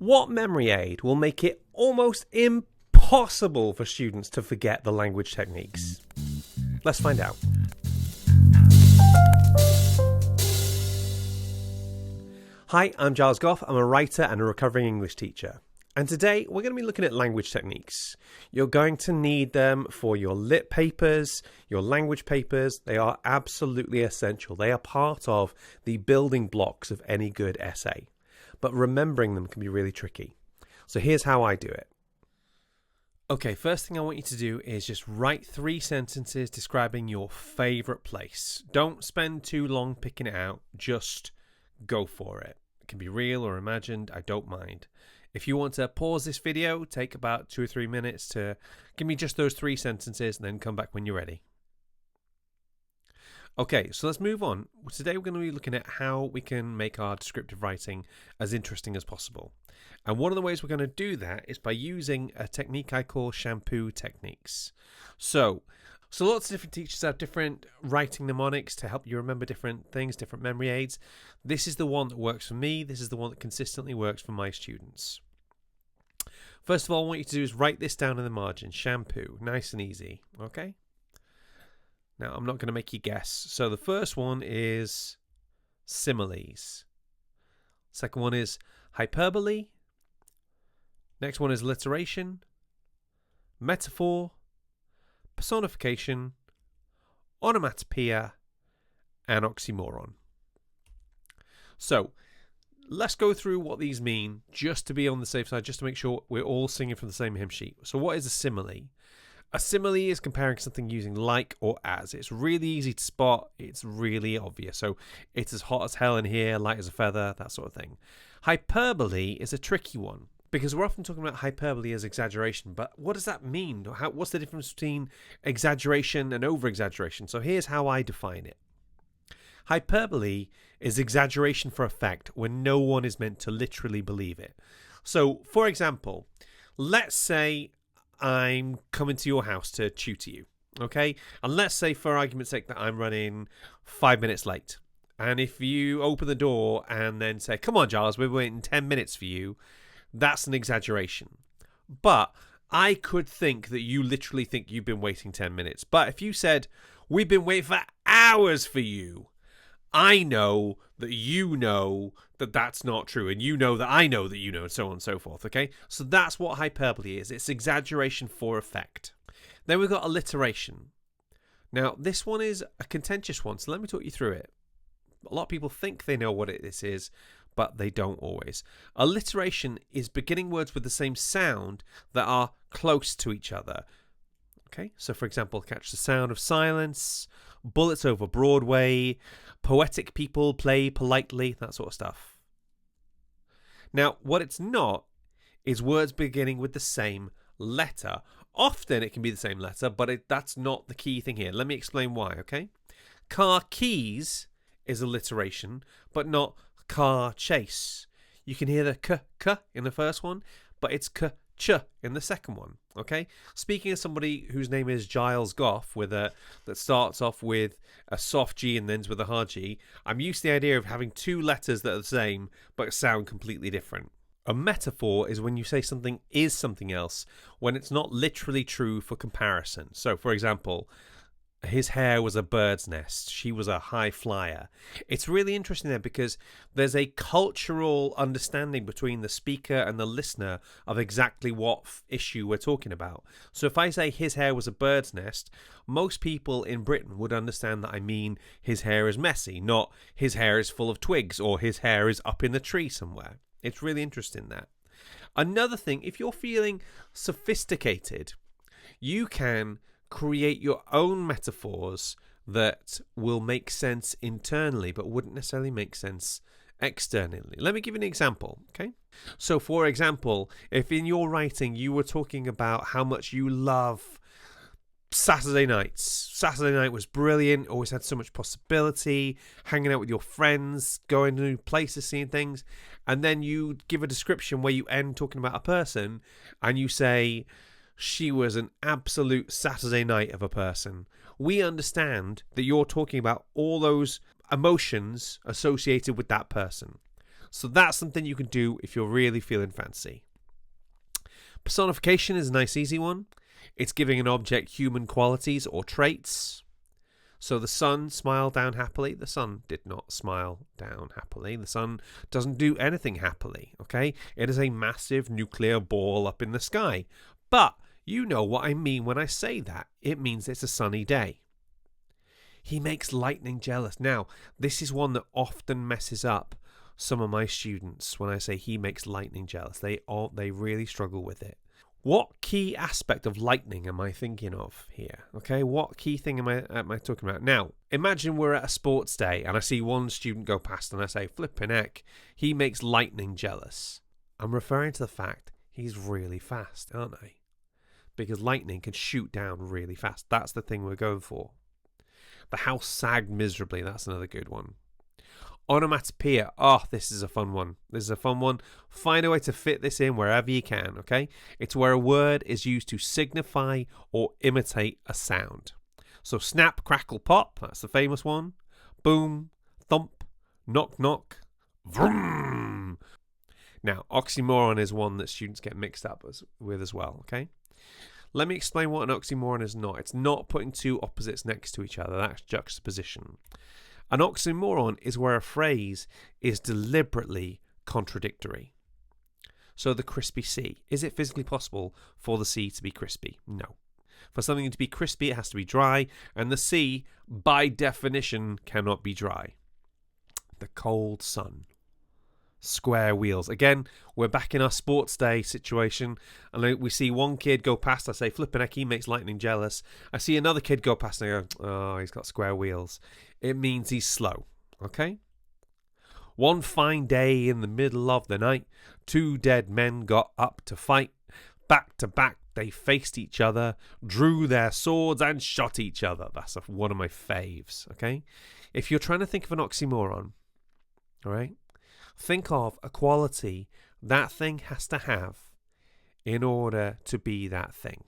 What memory aid will make it almost impossible for students to forget the language techniques? Let's find out. Hi, I'm Giles Goff. I'm a writer and a recovering English teacher. And today we're going to be looking at language techniques. You're going to need them for your lit papers, your language papers. They are absolutely essential. They are part of the building blocks of any good essay. But remembering them can be really tricky. So here's how I do it. Okay, first thing I want you to do is just write 3 sentences describing your favourite place. Don't spend too long picking it out. Just go for it. It can be real or imagined. I don't mind. If you want to pause this video, take about 2 or 3 minutes to give me just those 3 sentences and then come back when you're ready. Okay, so let's move on. Today we're going to be looking at how we can make our descriptive writing as interesting as possible. And one of the ways we're going to do that is by using a technique I call SHAMPOO techniques. So lots of different teachers have different writing mnemonics to help you remember different things, different memory aids. This is the one that works for me. This is the one that consistently works for my students. First of all, I want you to do is write this down in the margin. SHAMPOO, nice and easy, okay? Now, I'm not going to make you guess. So the first one is similes. Second one is hyperbole. Next one is alliteration, metaphor, personification, onomatopoeia, and oxymoron. So let's go through what these mean just to be on the safe side, just to make sure we're all singing from the same hymn sheet. So what is a simile? A simile is comparing something using like or as. It's really easy to spot. It's really obvious. So it's as hot as hell in here, light as a feather, that sort of thing. Hyperbole is a tricky one because we're often talking about hyperbole as exaggeration. But what does that mean? What's the difference between exaggeration and over-exaggeration? So here's how I define it. Hyperbole is exaggeration for effect when no one is meant to literally believe it. So, for example, let's say I'm coming to your house to tutor you, okay? And let's say, for argument's sake, that I'm running 5 minutes late. And if you open the door and then say, come on, Giles, we're waiting 10 minutes for you, that's an exaggeration. But I could think that you literally think you've been waiting 10 minutes. But if you said, we've been waiting for hours for you, I know that you know that that's not true, and you know that I know that you know, and so on and so forth, okay? So that's what hyperbole is. It's exaggeration for effect. Then we've got alliteration. Now, this one is a contentious one, so let me talk you through it. A lot of people think they know what this is, but they don't always. Alliteration is beginning words with the same sound that are close to each other. Okay, so for example, catch the sound of silence, bullets over Broadway, poetic people play politely, that sort of stuff. Now, what it's not is words beginning with the same letter. Often it can be the same letter, but that's not the key thing here. Let me explain why, okay? Car keys is alliteration, but not car chase. You can hear the k in the first one, but it's k ch in the second one, okay? Speaking as somebody whose name is Giles Goff, that starts off with a soft G and ends with a hard G, I'm used to the idea of having 2 letters that are the same but sound completely different. A metaphor is when you say something is something else, when it's not literally true for comparison. So, for example, his hair was a bird's nest. She was a high flyer. It's really interesting there because there's a cultural understanding between the speaker and the listener of exactly what issue we're talking about. So if I say his hair was a bird's nest, most people in Britain would understand that I mean his hair is messy, not his hair is full of twigs or his hair is up in the tree somewhere. It's really interesting that. Another thing, if you're feeling sophisticated, you can create your own metaphors that will make sense internally but wouldn't necessarily make sense externally. Let me give you an example, okay? So for example, if in your writing you were talking about how much you love Saturday nights. Saturday night was brilliant, always had so much possibility, hanging out with your friends, going to new places, seeing things, and then you give a description where you end talking about a person and you say, she was an absolute Saturday night of a person. We understand that you're talking about all those emotions associated with that person. So that's something you can do if you're really feeling fancy. Personification is a nice easy one. It's giving an object human qualities or traits. So the sun smiled down happily. The sun did not smile down happily. The sun doesn't do anything happily, okay? It is a massive nuclear ball up in the sky. But you know what I mean when I say that. It means it's a sunny day. He makes lightning jealous. Now, this is one that often messes up some of my students when I say he makes lightning jealous. They really struggle with it. What key aspect of lightning am I thinking of here? Okay, what key thing am I talking about? Now, imagine we're at a sports day and I see one student go past and I say, flippin' heck, he makes lightning jealous. I'm referring to the fact he's really fast, aren't I? Because lightning can shoot down really fast. That's the thing we're going for. The house sagged miserably. That's another good one. Onomatopoeia. Oh, this is a fun one. Find a way to fit this in wherever you can, okay? It's where a word is used to signify or imitate a sound. So snap, crackle, pop. That's the famous one. Boom, thump, knock, knock, vroom. Now, oxymoron is one that students get mixed up with as well, okay? Let me explain what an oxymoron is not. It's not putting two opposites next to each other. That's juxtaposition. An oxymoron is where a phrase is deliberately contradictory. So the crispy C. Is it physically possible for the C to be crispy? No. For something to be crispy, it has to be dry, and the C, by definition, cannot be dry. The cold sun. Square wheels. Again, we're back in our sports day situation, and we see one kid go past. I say, flippin' heck, he makes lightning jealous. I see another kid go past, and I go, oh, he's got square wheels. It means he's slow, okay? One fine day in the middle of the night, two dead men got up to fight. Back to back, they faced each other, drew their swords, and shot each other. That's one of my faves, okay? If you're trying to think of an oxymoron, all right, think of a quality that thing has to have in order to be that thing.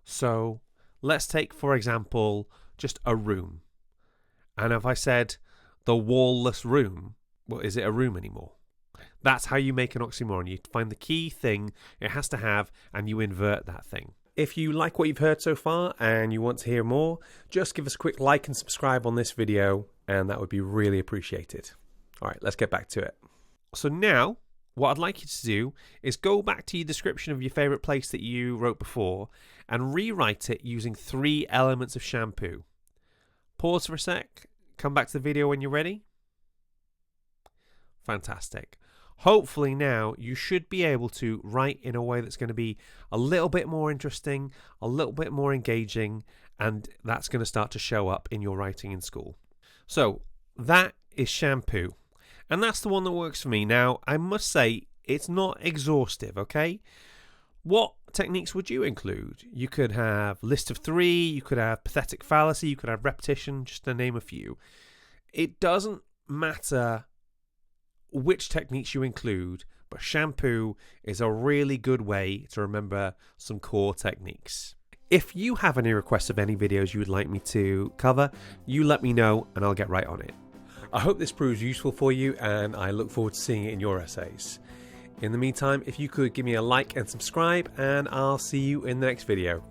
So let's take, for example, just a room. And if I said the wall-less room, well, is it a room anymore? That's how you make an oxymoron. You find the key thing it has to have and you invert that thing. If you like what you've heard so far and you want to hear more, just give us a quick like and subscribe on this video, and that would be really appreciated. All right, let's get back to it. So now, what I'd like you to do is go back to your description of your favourite place that you wrote before and rewrite it using 3 elements of shampoo. Pause for a sec, come back to the video when you're ready. Fantastic. Hopefully now you should be able to write in a way that's going to be a little bit more interesting, a little bit more engaging, and that's going to start to show up in your writing in school. So that is shampoo. And that's the one that works for me. Now, I must say, it's not exhaustive, okay? What techniques would you include? You could have list of 3, you could have pathetic fallacy, you could have repetition, just to name a few. It doesn't matter which techniques you include, but shampoo is a really good way to remember some core techniques. If you have any requests of any videos you would like me to cover, you let me know and I'll get right on it. I hope this proves useful for you, and I look forward to seeing it in your essays. In the meantime, if you could give me a like and subscribe, and I'll see you in the next video.